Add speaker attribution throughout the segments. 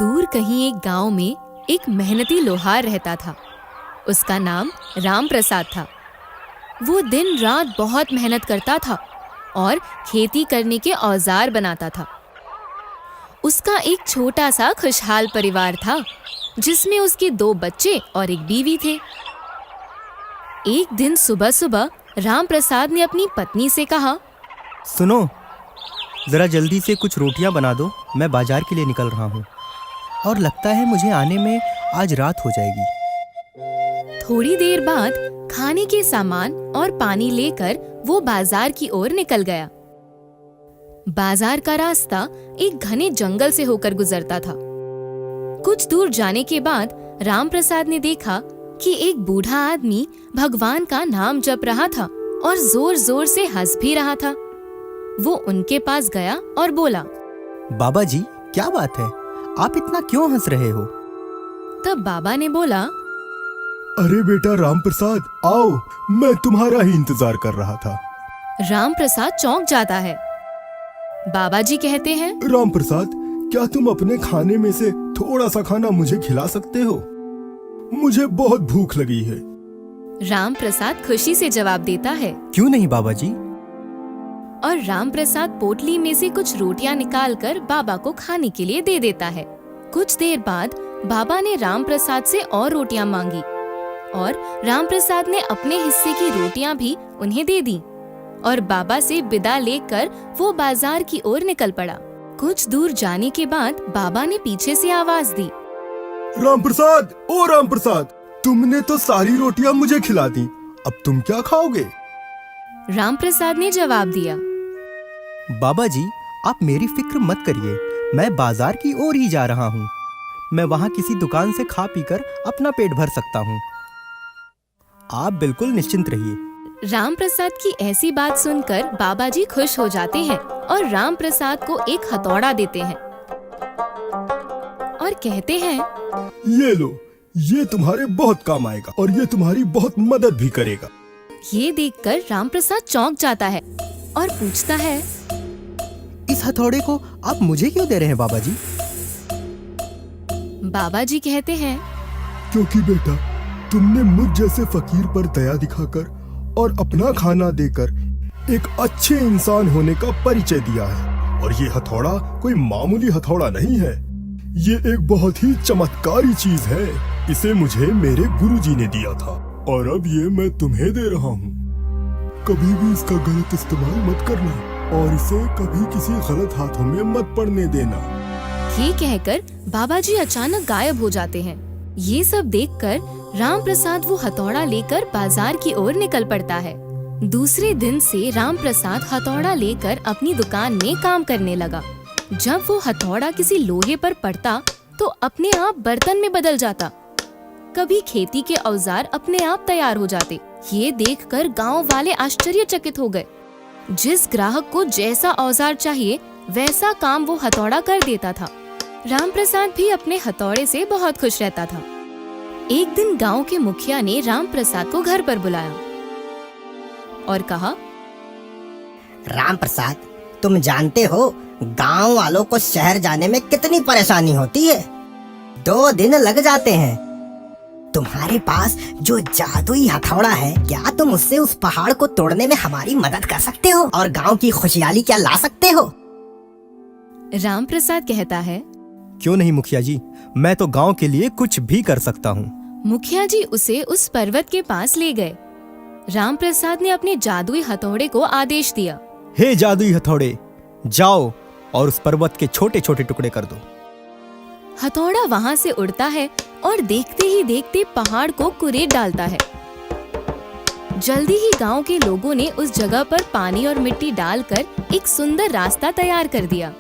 Speaker 1: दूर कहीं एक गांव में एक मेहनती लोहार रहता था। उसका नाम राम प्रसाद था। वो दिन रात बहुत मेहनत करता था और खेती करने के औजार बनाता था। उसका एक छोटा सा खुशहाल परिवार था, जिसमें उसके 2 बच्चे और एक बीवी थे। एक दिन सुबह सुबह राम प्रसाद ने अपनी पत्नी से कहा,
Speaker 2: सुनो, जरा जल्दी से कुछ रोटियां बना दो, मैं बाजार के लिए निकल रहा हूँ और लगता है मुझे आने में आज रात हो जाएगी।
Speaker 1: थोड़ी देर बाद खाने के सामान और पानी लेकर वो बाजार की ओर निकल गया। बाजार का रास्ता एक घने जंगल से होकर गुजरता था। कुछ दूर जाने के बाद राम प्रसाद ने देखा कि एक बूढ़ा आदमी भगवान का नाम जप रहा था और जोर जोर से हंस भी रहा था। वो उनके पास गया और बोला,
Speaker 2: बाबा जी, क्या बात है? आप इतना क्यों हंस रहे हो?
Speaker 1: तब बाबा ने बोला,
Speaker 3: अरे बेटा राम प्रसाद, आओ, मैं तुम्हारा ही इंतजार कर रहा था।
Speaker 1: राम प्रसाद चौंक जाता है। बाबा जी कहते हैं,
Speaker 3: राम प्रसाद, क्या तुम अपने खाने में से थोड़ा सा खाना मुझे खिला सकते हो? मुझे बहुत भूख लगी है।
Speaker 1: राम प्रसाद खुशी से जवाब देता है,
Speaker 2: क्यों नहीं बाबा जी।
Speaker 1: और राम प्रसाद पोटली में से कुछ रोटियां निकालकर बाबा को खाने के लिए दे देता है। कुछ देर बाद बाबा ने राम प्रसाद से और रोटियां मांगी और राम प्रसाद ने अपने हिस्से की रोटियां भी उन्हें दे दी और बाबा से विदा लेकर वो बाजार की ओर निकल पड़ा। कुछ दूर जाने के बाद बाबा ने पीछे से आवाज दी,
Speaker 3: राम प्रसाद, ओ राम प्रसाद, तुमने तो सारी रोटियां मुझे खिला दी, अब तुम क्या खाओगे?
Speaker 1: राम प्रसाद ने जवाब दिया,
Speaker 2: बाबा जी, आप मेरी फिक्र मत करिए, मैं बाजार की ओर ही जा रहा हूँ। मैं वहाँ किसी दुकान से खा पीकर अपना पेट भर सकता हूँ। आप बिल्कुल निश्चिंत रहिए।
Speaker 1: राम प्रसाद की ऐसी बात सुनकर बाबा जी खुश हो जाते हैं और राम प्रसाद को एक हथौड़ा देते हैं और कहते हैं,
Speaker 3: ये लो, ये तुम्हारे बहुत काम आएगा और ये तुम्हारी बहुत मदद भी करेगा।
Speaker 1: ये देखकर राम प्रसाद चौंक जाता है और पूछता है,
Speaker 2: इस हथौड़े को आप मुझे क्यों दे रहे हैं बाबा जी?
Speaker 1: बाबा जी कहते हैं,
Speaker 3: क्योंकि बेटा, तुमने मुझ जैसे फकीर पर दया दिखाकर और अपना खाना देकर एक अच्छे इंसान होने का परिचय दिया है। और ये हथौड़ा कोई मामूली हथौड़ा नहीं है, ये एक बहुत ही चमत्कारी चीज है। इसे मुझे मेरे गुरुजी ने दिया था और अब ये मैं तुम्हें दे रहा हूँ। कभी भी इसका गलत इस्तेमाल मत करना और इसे कभी किसी गलत हाथों में मत पड़ने देना।
Speaker 1: ये कहकर बाबा जी अचानक गायब हो जाते हैं। ये सब देखकर राम प्रसाद वो हथौड़ा लेकर बाजार की ओर निकल पड़ता है। दूसरे दिन से राम प्रसाद हथौड़ा लेकर अपनी दुकान में काम करने लगा। जब वो हथौड़ा किसी लोहे पर पड़ता तो अपने आप बर्तन में बदल जाता। कभी खेती के औजार अपने आप तैयार हो जाते। ये देखकर गांव वाले आश्चर्यचकित हो गए। जिस ग्राहक को जैसा औजार चाहिए वैसा काम वो हथौड़ा कर देता था। राम प्रसाद भी अपने हथौड़े से बहुत खुश रहता था। एक दिन गांव के मुखिया ने राम प्रसाद को घर पर बुलाया और कहा,
Speaker 4: राम प्रसाद, तुम जानते हो गांव वालों को शहर जाने में कितनी परेशानी होती है। 2 दिन लग जाते हैं। तुम्हारे पास जो जादुई हथौड़ा है, क्या तुम उससे उस पहाड़ को तोड़ने में हमारी मदद कर सकते हो और गांव की खुशहाली क्या ला सकते हो?
Speaker 1: राम प्रसाद कहता है,
Speaker 2: क्यों नहीं मुखिया जी, मैं तो गांव के लिए कुछ भी कर सकता हूँ।
Speaker 1: मुखिया जी उसे उस पर्वत के पास ले गए। राम प्रसाद ने अपने जादुई हथौड़े को आदेश दिया,
Speaker 2: हे जादुई हथौड़े, जाओ और उस पर्वत के छोटे छोटे टुकड़े कर दो।
Speaker 1: हथौड़ा वहाँ से उड़ता है और देखते ही देखते पहाड़ को कुरेद डालता है। जल्दी ही गांव के लोगों ने उस जगह पर पानी और मिट्टी डालकर एक सुंदर रास्ता तैयार कर दिया।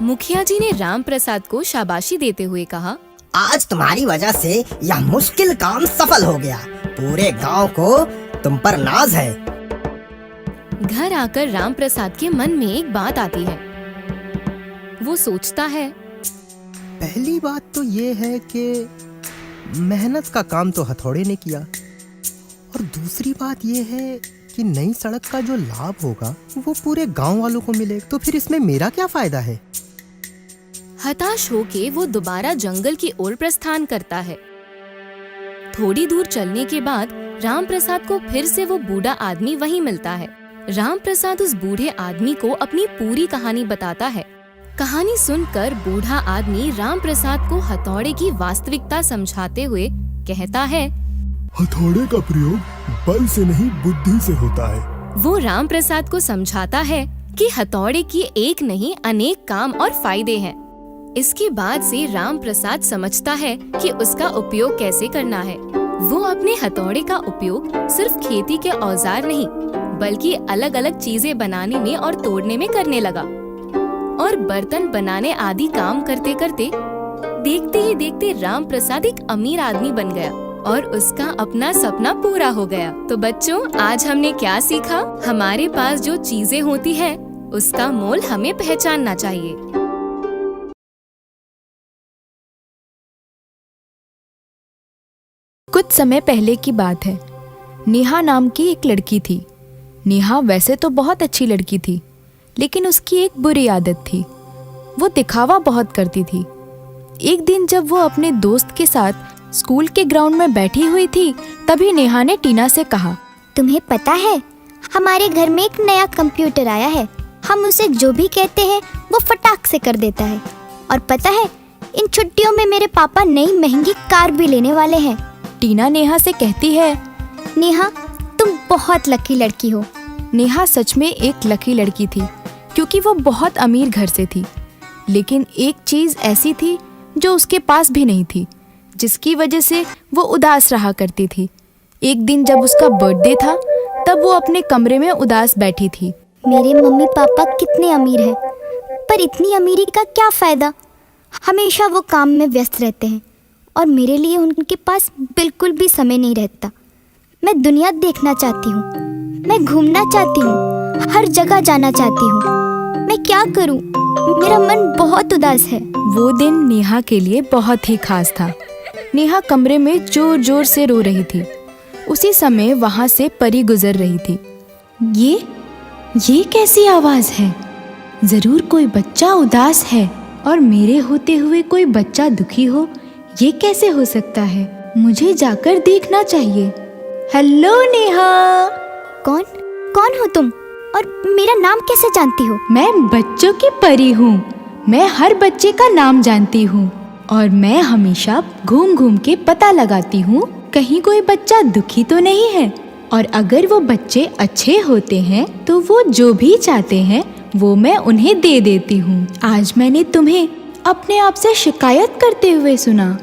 Speaker 1: मुखिया जी ने राम प्रसाद को शाबाशी देते हुए कहा,
Speaker 4: आज तुम्हारी वजह से यह मुश्किल काम सफल हो गया। पूरे गांव को तुम पर नाज है।
Speaker 1: घर आकर राम प्रसाद के मन में एक बात आती है। वो सोचता है,
Speaker 2: पहली बात तो ये है कि मेहनत का काम तो हथौड़े ने किया और दूसरी बात ये है कि नई सड़क का जो लाभ होगा वो पूरे गांव वालों को मिले, तो फिर इसमें मेरा क्या फायदा है?
Speaker 1: हताश होके वो दोबारा जंगल की ओर प्रस्थान करता है। थोड़ी दूर चलने के बाद राम प्रसाद को फिर से वो बूढ़ा आदमी वहीं मिलता है। राम प्रसाद उस बूढ़े आदमी को अपनी पूरी कहानी बताता है। कहानी सुनकर बूढ़ा आदमी राम प्रसाद को हथौड़े की वास्तविकता समझाते हुए कहता है,
Speaker 3: हथौड़े का प्रयोग बल से नहीं बुद्धि से होता है।
Speaker 1: वो राम प्रसाद को समझाता है कि हथौड़े की एक नहीं अनेक काम और फायदे हैं। इसके बाद से राम प्रसाद समझता है कि उसका उपयोग कैसे करना है। वो अपने हथौड़े का उपयोग सिर्फ खेती के औजार नहीं बल्कि अलग अलग चीजें बनाने में और तोड़ने में करने लगा और बर्तन बनाने आदि काम करते करते देखते ही देखते राम प्रसाद एक अमीर आदमी बन गया और उसका अपना सपना पूरा हो गया। तो बच्चों, आज हमने क्या सीखा? हमारे पास जो चीजें होती है उसका मोल हमें पहचानना चाहिए।
Speaker 5: कुछ समय पहले की बात है। नेहा नाम की एक लड़की थी। नेहा वैसे तो बहुत अच्छी लड़की थी, लेकिन उसकी एक बुरी आदत थी। वो दिखावा बहुत करती थी। एक दिन जब वो अपने दोस्त के साथ स्कूल के ग्राउंड में बैठी हुई थी, तभी नेहा ने टीना से कहा,
Speaker 6: तुम्हें पता है, हमारे घर में एक नया कंप्यूटर आया है। हम उसे जो भी कहते हैं वो फटाक से कर देता है। और पता है, इन छुट्टियों में मेरे पापा नई महंगी कार भी लेने वाले हैं।
Speaker 5: टीना नेहा से कहती है,
Speaker 6: नेहा, तुम बहुत लकी लड़की हो।
Speaker 5: नेहा सच में एक लकी लड़की थी, क्योंकि वो बहुत अमीर घर से थी। लेकिन एक चीज ऐसी थी जो उसके पास भी नहीं थी, जिसकी वजह से वो उदास रहा करती थी। एक दिन जब उसका बर्थडे था, तब वो अपने कमरे में उदास बैठी थी।
Speaker 6: मेरे मम्मी पापा कितने अमीर हैं, पर इतनी अमीरी का क्या फायदा? हमेशा वो काम में व्यस्त रहते हैं और मेरे लिए उनके पास बिल्कुल भी समय नहीं रहता। मैं दुनिया देखना चाहती हूँ, मैं घूमना चाहती हूँ, हर जगह जाना चाहती हूँ। मैं क्या करूँ? मेरा मन बहुत उदास है।
Speaker 5: वो दिन नेहा के लिए बहुत ही खास था। नेहा कमरे में जोर जोर से रो रही थी। उसी समय वहाँ से परी गुजर रही थी। ये कैसी आवाज़ है? जरूर कोई बच्चा उदास है और मेरे होते हुए कोई बच्चा दुखी हो। ये कैसे हो सकता है? मुझे जाकर देखना चाहिए। हेलो नेहा।
Speaker 6: कौन हो तुम और मेरा नाम कैसे जानती हो?
Speaker 5: मैं बच्चों की परी हूँ। मैं हर बच्चे का नाम जानती हूँ और मैं हमेशा घूम घूम के पता लगाती हूँ कहीं कोई बच्चा दुखी तो नहीं है। और अगर वो बच्चे अच्छे होते हैं तो वो जो भी चाहते हैं वो मैं उन्हें दे देती हूँ। आज मैंने तुम्हें अपने आप से शिकायत करते हुए सुना।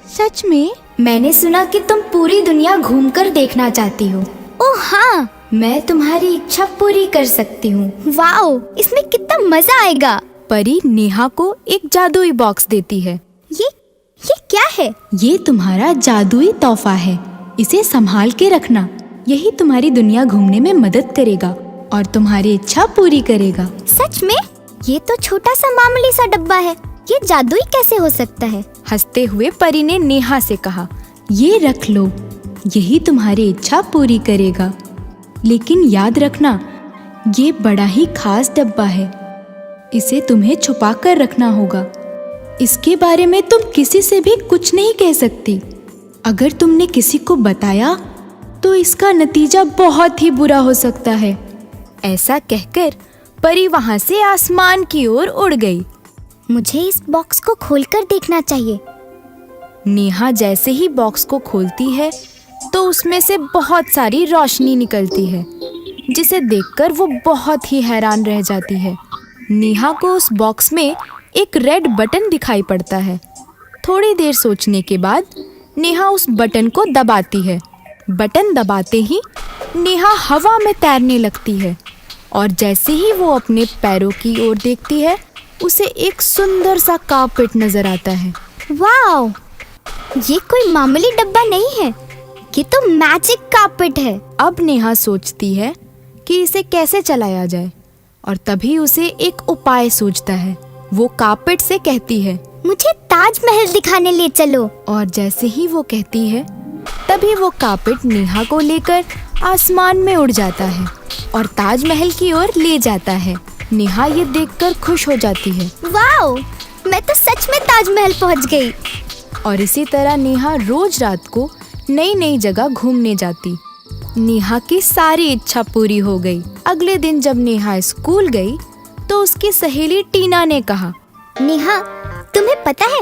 Speaker 6: सच में? मैंने सुना कि तुम पूरी दुनिया घूमकर देखना चाहती हो। ओह हाँ, मैं तुम्हारी इच्छा पूरी कर सकती हूँ। वाओ, इसमें कितना मजा आएगा।
Speaker 5: परी नेहा को एक जादुई बॉक्स देती है।
Speaker 6: ये क्या है?
Speaker 5: ये तुम्हारा जादुई तोहफा है। इसे संभाल के रखना। यही तुम्हारी दुनिया घूमने में मदद करेगा और तुम्हारी इच्छा पूरी करेगा।
Speaker 6: सच में? ये तो छोटा सा मामूली सा डब्बा है, ये जादुई कैसे हो सकता है?
Speaker 5: हंसते हुए परी ने नेहा से कहा, ये रख लो, यही तुम्हारी इच्छा पूरी करेगा। लेकिन याद रखना, ये बड़ा ही खास डब्बा है। इसे तुम्हें छुपा कर रखना होगा। इसके बारे में तुम किसी से भी कुछ नहीं कह सकती। अगर तुमने किसी को बताया तो इसका नतीजा बहुत ही बुरा हो सकता है। ऐसा कहकर परी वहां से आसमान की ओर उड़ गई।
Speaker 6: मुझे इस बॉक्स को खोलकर देखना चाहिए।
Speaker 5: नेहा जैसे ही बॉक्स को खोलती है तो उसमें से बहुत सारी रोशनी निकलती है, जिसे देखकर वो बहुत ही हैरान रह जाती है। नेहा को उस बॉक्स में एक रेड बटन दिखाई पड़ता है। थोड़ी देर सोचने के बाद नेहा उस बटन को दबाती है। बटन दबाते ही नेहा हवा में तैरने लगती है और जैसे ही वो अपने पैरों की ओर देखती है, उसे एक सुंदर सा कारपेट नजर आता है।
Speaker 6: वाओ, ये कोई मामूली डब्बा नहीं है, ये तो मैजिक कारपेट है।
Speaker 5: अब नेहा सोचती है कि इसे कैसे चलाया जाए और तभी उसे एक उपाय सूझता है। वो कारपेट से कहती है,
Speaker 6: मुझे ताजमहल दिखाने ले चलो।
Speaker 5: और जैसे ही वो कहती है, तभी वो कारपेट नेहा को लेकर आसमान में उड़ जाता है और ताजमहल की ओर ले जाता है। नेहा ये देखकर खुश हो जाती है।
Speaker 6: वाओ, मैं तो सच में ताजमहल पहुंच गई।
Speaker 5: और इसी तरह नेहा रोज रात को नई नई जगह घूमने जाती। नेहा की सारी इच्छा पूरी हो गई। अगले दिन जब नेहा स्कूल गई तो उसकी सहेली टीना ने कहा,
Speaker 6: नेहा, तुम्हें पता है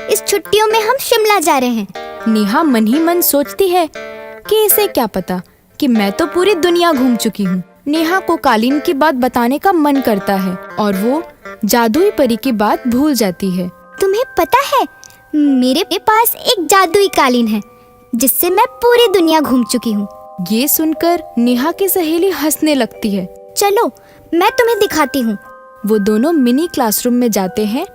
Speaker 6: इस छुट्टियों में हम शिमला जा रहे हैं।
Speaker 5: नेहा मन ही मन सोचती है कि इसे क्या पता कि मैं तो पूरी दुनिया घूम चुकी हूँ। नेहा को कालीन की बात बताने का मन करता है और वो जादुई परी की बात भूल जाती है।
Speaker 6: तुम्हें पता है मेरे पास एक जादुई कालीन है जिससे मैं पूरी दुनिया घूम चुकी हूँ।
Speaker 5: ये सुनकर नेहा की सहेली हंसने लगती है।
Speaker 6: चलो मैं तुम्हें दिखाती हूँ।
Speaker 5: वो दोनों मिनी क्लासरूम में जाते हैं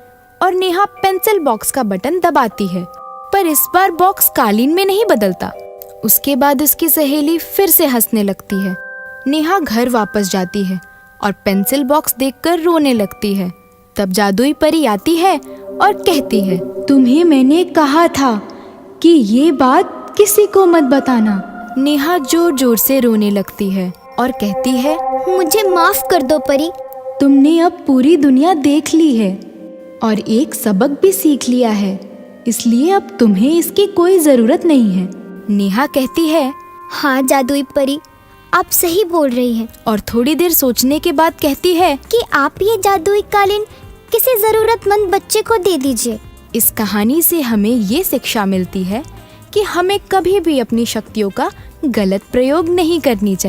Speaker 5: और नेहा पेंसिल बॉक्स का बटन दबाती है, पर इस बार बॉक्स कालीन में नहीं बदलता। उसके बाद उसकी सहेली फिर से हंसने लगती है। नेहा घर वापस जाती है और पेंसिल बॉक्स देखकर रोने लगती है। तब जादुई परी आती है और कहती है, तुम्हें मैंने कहा था कि ये बात किसी को मत बताना। नेहा जोर जोर से रोने लगती है और कहती है,
Speaker 6: मुझे माफ कर दो परी।
Speaker 5: तुमने अब पूरी दुनिया देख ली है और एक सबक भी सीख लिया है, इसलिए अब तुम्हें इसकी कोई जरूरत नहीं है। नेहा कहती है,
Speaker 6: हाँ जादुई परी, आप सही बोल रही हैं।
Speaker 5: और थोड़ी देर सोचने के बाद कहती है
Speaker 6: कि आप ये जादुई कालीन किसी जरूरतमंद बच्चे को दे दीजिए।
Speaker 5: इस कहानी से हमें ये शिक्षा मिलती है कि हमें कभी भी अपनी शक्तियों का गलत प्रयोग नहीं करनी चाहिए।